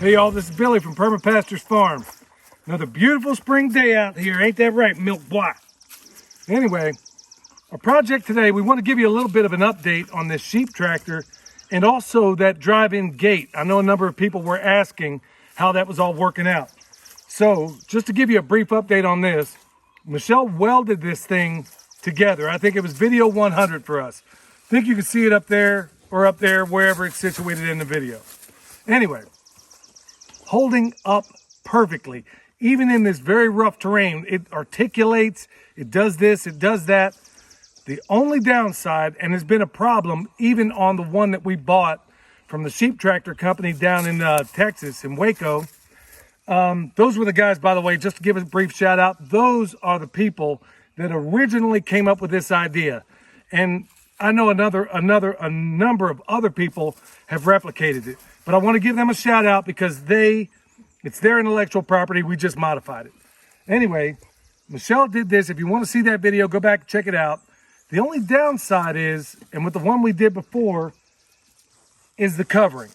Hey y'all, this is Billy from Perma Pastures Farm. Another beautiful spring day out here, ain't that right, Milk Boy? Anyway, our project today, we want to give you a little bit of an update on this sheep tractor and also that drive-in gate. I know a number of people were asking how that was all working out. So, just to give you a brief update on this, Michelle welded this thing together. I think it was video 100 for us. I think you can see it up there or up there, wherever it's situated in the video. Anyway, holding up perfectly. Even in this very rough terrain, it articulates, it does this, it does that. The only downside, and it's been a problem even on the one that we bought from the sheep tractor company down in Texas, in Waco. Those were the guys, by the way, just to give a brief shout out, those are the people that originally came up with this idea. And I know a number of other people have replicated it. But I want to give them a shout out because it's their intellectual property. We just modified it. Anyway, Michelle did this. If you want to see that video, go back and check it out. The only downside is, and with the one we did before, is the covering.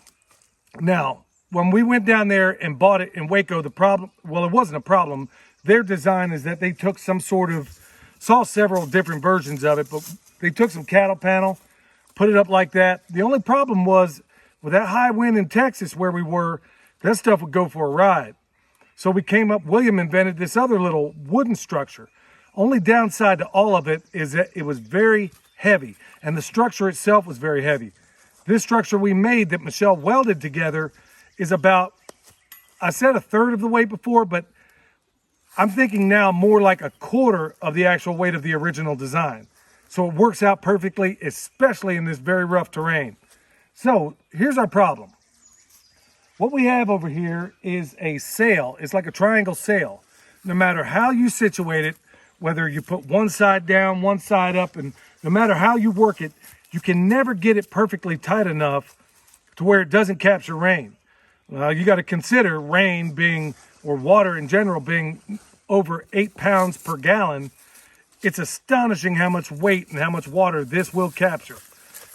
Now, when we went down there and bought it in Waco, the problem, well, it wasn't a problem. Their design is that they took some sort of, saw several different versions of it, but they took some cattle panel, put it up like that. The only problem was, with that high wind in Texas where we were, that stuff would go for a ride. So we came up, William invented this other little wooden structure. Only downside to all of it is that it was very heavy, and the structure itself was very heavy. This structure we made that Michelle welded together is about, I said a third of the weight before, but I'm thinking now more like a quarter of the actual weight of the original design. So it works out perfectly, especially in this very rough terrain. So here's our problem. What we have over here is a sail. It's like a triangle sail. No matter how you situate it, whether you put one side down, one side up, and no matter how you work it, you can never get it perfectly tight enough to where it doesn't capture rain. You got to consider rain being, or water in general being over 8 pounds per gallon. It's astonishing how much weight and how much water this will capture.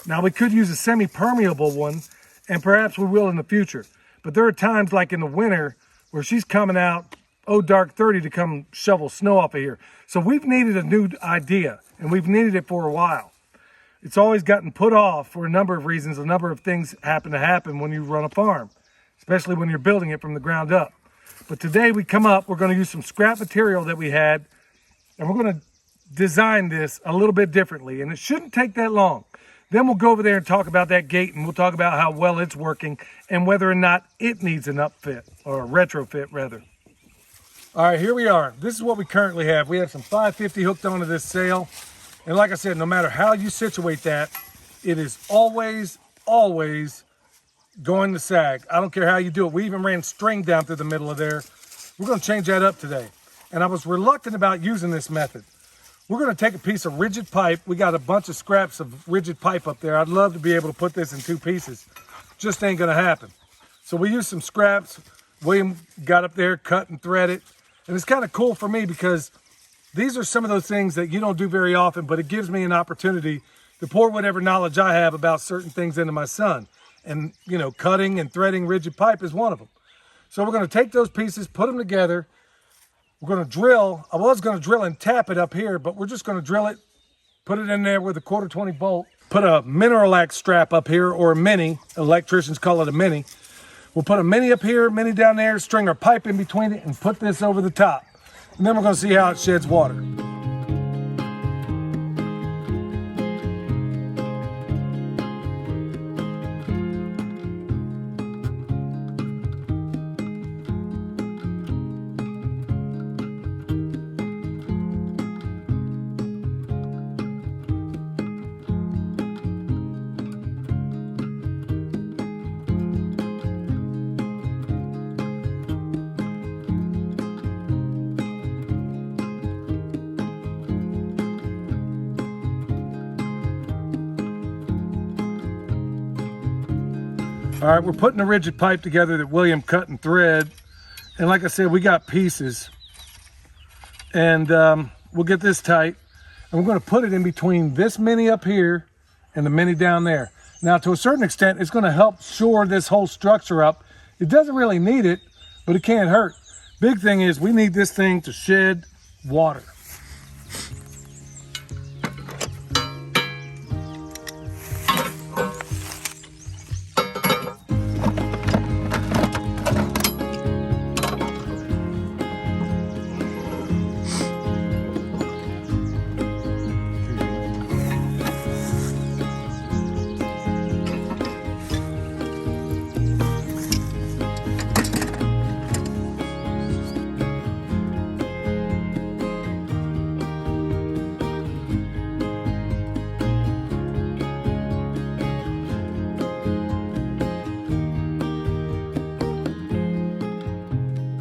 Now, we could use a semi-permeable one, and perhaps we will in the future. But there are times like in the winter where she's coming out, dark 30 to come shovel snow off of here. So we've needed a new idea, and we've needed it for a while. It's always gotten put off for a number of reasons. A number of things happen to happen when you run a farm, especially when you're building it from the ground up. But today we come up, we're going to use some scrap material that we had, and we're going to design this a little bit differently, and it shouldn't take that long. Then we'll go over there and talk about that gate, and we'll talk about how well it's working and whether or not it needs an upfit, or a retrofit rather. All right, here we are. This is what we currently have. We have some 550 hooked onto this sail. And like I said, no matter how you situate that, it is always going to sag. I don't care how you do it. We even ran string down through the middle of there. We're going to change that up today. And I was reluctant about using this method. We're going to take a piece of rigid pipe. We got a bunch of scraps of rigid pipe up there. I'd love to be able to put this in 2 pieces. Just ain't going to happen. So we used some scraps. William got up there, cut and thread it. And it's kind of cool for me because these are some of those things that you don't do very often, but it gives me an opportunity to pour whatever knowledge I have about certain things into my son. And, you know, cutting and threading rigid pipe is one of them. So we're going to take those pieces, put them together. We're going to drill. I was going to drill and tap it up here, but we're just going to drill it, put it in there with a 1/4-20 bolt, put a Mineralax strap up here, or a mini. Electricians call it a mini. We'll put a mini up here, mini down there, string our pipe in between it, and put this over the top. And then we're going to see how it sheds water. All right, we're putting a rigid pipe together that William cut and thread. And like I said, we got pieces. And we'll get this tight. And we're going to put it in between this mini up here and the mini down there. Now, to a certain extent, it's going to help shore this whole structure up It doesn't really need it, but it can't hurt. Big thing is we need this thing to shed water.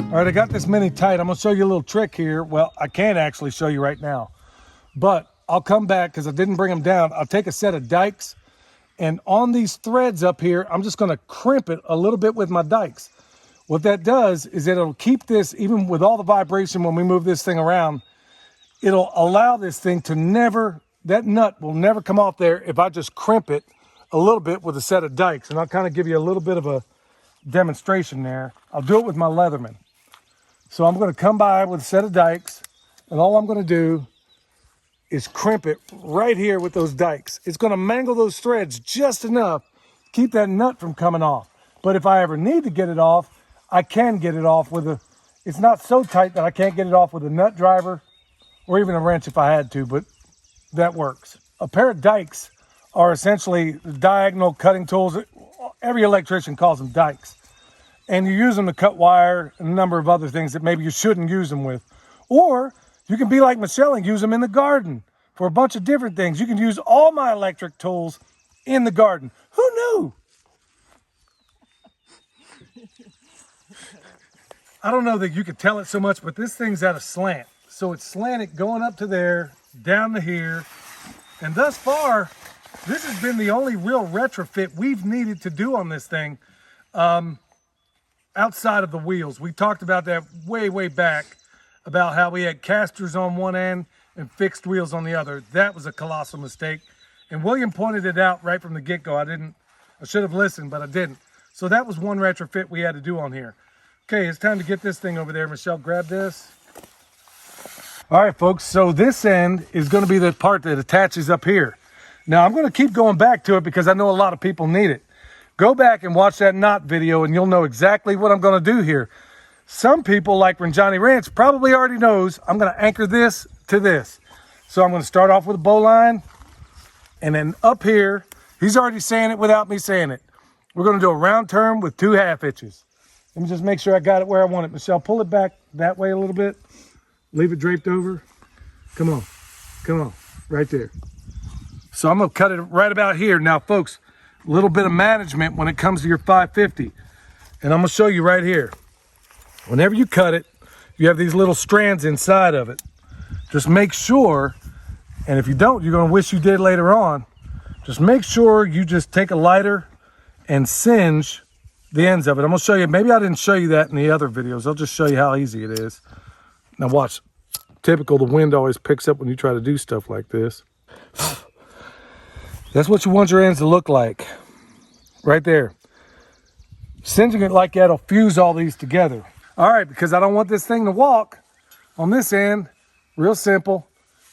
All right, I got this mini tight. I'm gonna show you a little trick here. Well, I can't actually show you right now, but I'll come back because I didn't bring them down. I'll take a set of dikes, and on these threads up here, I'm just gonna crimp it a little bit with my dikes. What that does is it'll keep this, even with all the vibration when we move this thing around, it'll allow this thing to never, that nut will never come off there if I just crimp it a little bit with a set of dikes. And I'll kind of give you a little bit of a demonstration there. I'll do it with my Leatherman. So I'm going to come by with a set of dikes, and all I'm going to do is crimp it right here with those dikes. It's going to mangle those threads just enough to keep that nut from coming off. But if I ever need to get it off, I can get it off with a, it's not so tight that I can't get it off with a nut driver or even a wrench if I had to, but that works. A pair of dikes are essentially diagonal cutting tools. Every electrician calls them dikes. And you use them to cut wire and a number of other things that maybe you shouldn't use them with. Or you can be like Michelle and use them in the garden for a bunch of different things. You can use all my electric tools in the garden. Who knew? I don't know that you could tell it so much, but this thing's at a slant. So it's slanted going up to there, down to here. And thus far, this has been the only real retrofit we've needed to do on this thing. Outside of the wheels. We talked about that way back, about how we had casters on one end and fixed wheels on the other. That was a colossal mistake. And William pointed it out right from the get-go. I should have listened, but I didn't. So that was one retrofit we had to do on here. Okay, it's time to get this thing over there. Michelle, grab this. All right, folks, so this end is going to be the part that attaches up here. Now, I'm going to keep going back to it because I know a lot of people need it. Go back and watch that knot video and you'll know exactly what I'm going to do here. Some people, like Johnny Ranch, probably already knows I'm going to anchor this to this. So I'm going to start off with a bowline, and then up here, he's already saying it without me saying it. We're going to do a round turn with 2 1/2 inches. Let me just make sure I got it where I want it. Michelle, pull it back that way a little bit. Leave it draped over. Come on, right there. So I'm going to cut it right about here. Now, folks, a little bit of management when it comes to your 550. And I'm going to show you right here. Whenever you cut it, you have these little strands inside of it. Just make sure, and if you don't, you're going to wish you did later on. Just make sure you just take a lighter and singe the ends of it. I'm going to show you, maybe I didn't show you that in the other videos. I'll just show you how easy it is. Now watch. Typical, the wind always picks up when you try to do stuff like this. That's what you want your ends to look like. Right there. Singeing it like that will fuse all these together. All right, because I don't want this thing to walk on this end. Real simple.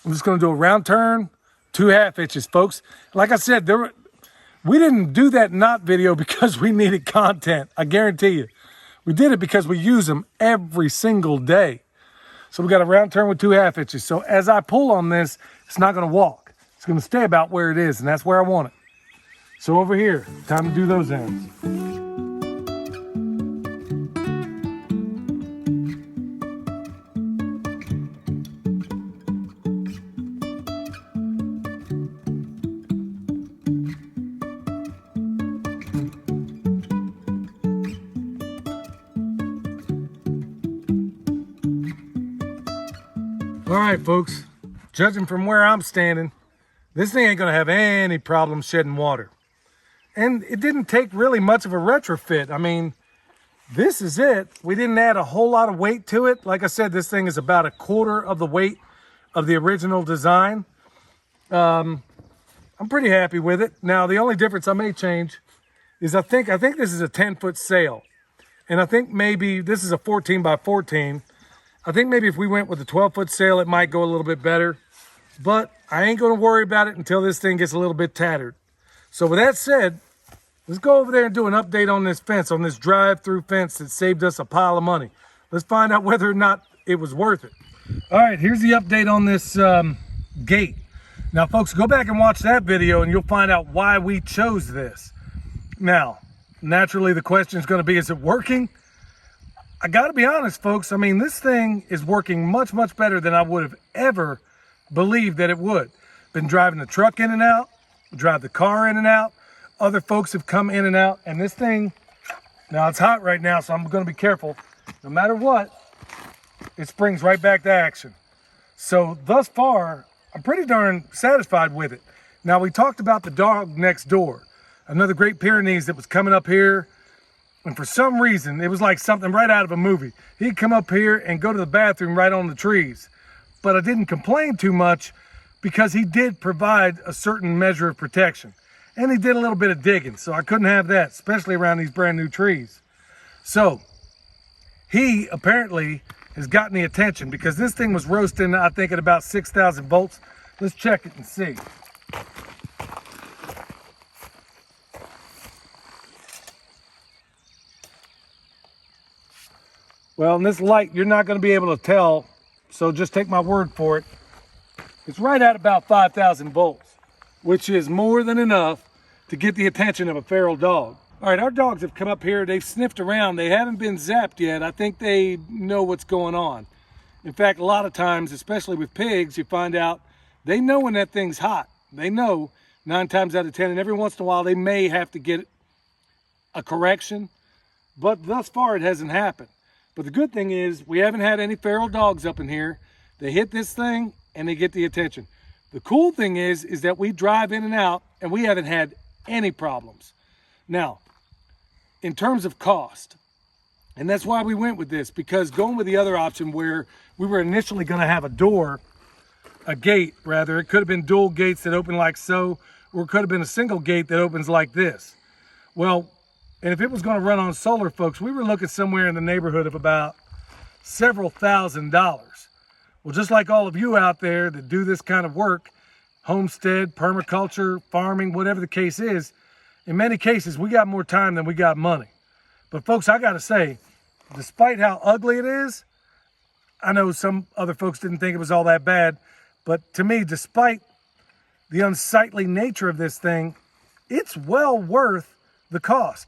I'm just going to do a round turn, 2 1/2 inches, folks. Like I said, we didn't do that knot video because we needed content. I guarantee you. We did it because we use them every single day. So we got a round turn with 2 1/2 inches. So as I pull on this, it's not going to walk. It's going to stay about where it is, and that's where I want it. So over here, time to do those ends. All right, folks, judging from where I'm standing, this thing ain't gonna have any problem shedding water. And it didn't take really much of a retrofit. I mean, this is it. We didn't add a whole lot of weight to it. Like I said, this thing is about 1/4 of the weight of the original design. I'm pretty happy with it. Now, the only difference I may change is I think this is a 10-foot sail. And I think maybe, this is a 14 by 14. I think maybe if we went with a 12-foot sail, it might go a little bit better. But I ain't gonna worry about it until this thing gets a little bit tattered. So with that said, let's go over there and do an update on this fence, on this drive-through fence that saved us a pile of money. Let's find out whether or not it was worth it. All right, here's the update on this gate. Now, folks, go back and watch that video and you'll find out why we chose this. Now, naturally, the question is going to be, is it working? I got to be honest, folks. I mean, this thing is working much, much better than I would have ever believed that it would. Been driving the truck in and out, drive the car in and out. Other folks have come in and out, and this thing, now it's hot right now, so I'm going to be careful. No matter what, it springs right back to action. So thus far, I'm pretty darn satisfied with it. Now, we talked about the dog next door, another Great Pyrenees that was coming up here, and for some reason, it was like something right out of a movie. He'd come up here and go to the bathroom right on the trees. But I didn't complain too much because he did provide a certain measure of protection. And he did a little bit of digging, so I couldn't have that, especially around these brand new trees. So he apparently has gotten the attention because this thing was roasting, I think, at about 6,000 volts. Let's check it and see. Well, in this light, you're not going to be able to tell, so just take my word for it. It's right at about 5,000 volts, which is more than enough to get the attention of a feral dog. All right, our dogs have come up here. They've sniffed around. They haven't been zapped yet. I think they know what's going on. In fact, a lot of times, especially with pigs, you find out they know when that thing's hot. They know 9 times out of 10, and every once in a while, they may have to get a correction, but thus far, it hasn't happened. But the good thing is we haven't had any feral dogs up in here. They hit this thing and they get the attention. The cool thing is that we drive in and out and we haven't had any problems. Now, in terms of cost, and that's why we went with this, because going with the other option where we were initially going to have a gate rather, it could have been dual gates that open like so, or it could have been a single gate that opens like this. Well, and if it was going to run on solar, folks, we were looking somewhere in the neighborhood of about several $1,000s. Well, just like all of you out there that do this kind of work, homestead, permaculture, farming, whatever the case is, in many cases, we got more time than we got money. But folks, I got to say, despite how ugly it is, I know some other folks didn't think it was all that bad, but to me, despite the unsightly nature of this thing, it's well worth the cost.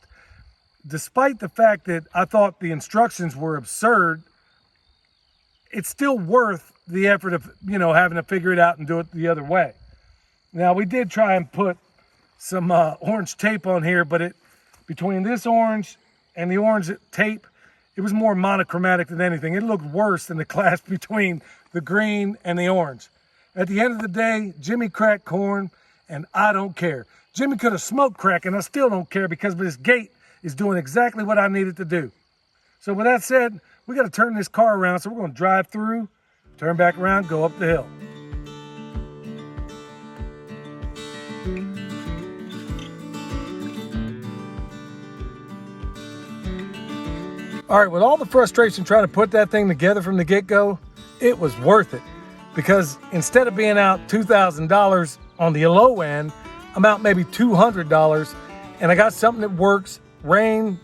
Despite the fact that I thought the instructions were absurd, it's still worth the effort of, having to figure it out and do it the other way. Now, we did try and put some orange tape on here, but between this orange and the orange tape, it was more monochromatic than anything. It looked worse than the clash between the green and the orange. At the end of the day, Jimmy cracked corn, and I don't care. Jimmy could have smoked crack, and I still don't care because this gate is doing exactly what I needed to do. So with that said, we got to turn this car around, so we're going to drive through, turn back around, go up the hill. All right, with all the frustration trying to put that thing together from the get-go, it was worth it. Because instead of being out $2,000 on the low end, I'm out maybe $200, and I got something that works. Rain,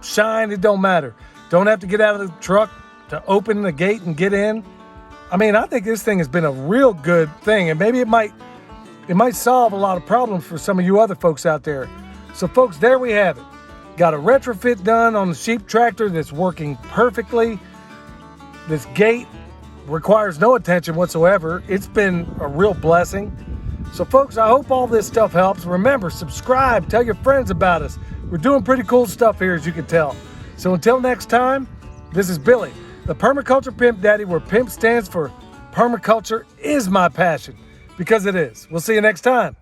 shine, it don't matter. Don't have to get out of the truck to open the gate and get in. I mean, I think this thing has been a real good thing, and maybe it might solve a lot of problems for some of you other folks out there. So folks, there we have it. Got a retrofit done on the sheep tractor that's working perfectly. This gate requires no attention whatsoever. It's been a real blessing. So folks, I hope all this stuff helps. Remember, subscribe, tell your friends about us. We're doing pretty cool stuff here, as you can tell. So until next time, this is Billy, the Permaculture Pimp Daddy, where PIMP stands for Permaculture is my passion, because it is. We'll see you next time.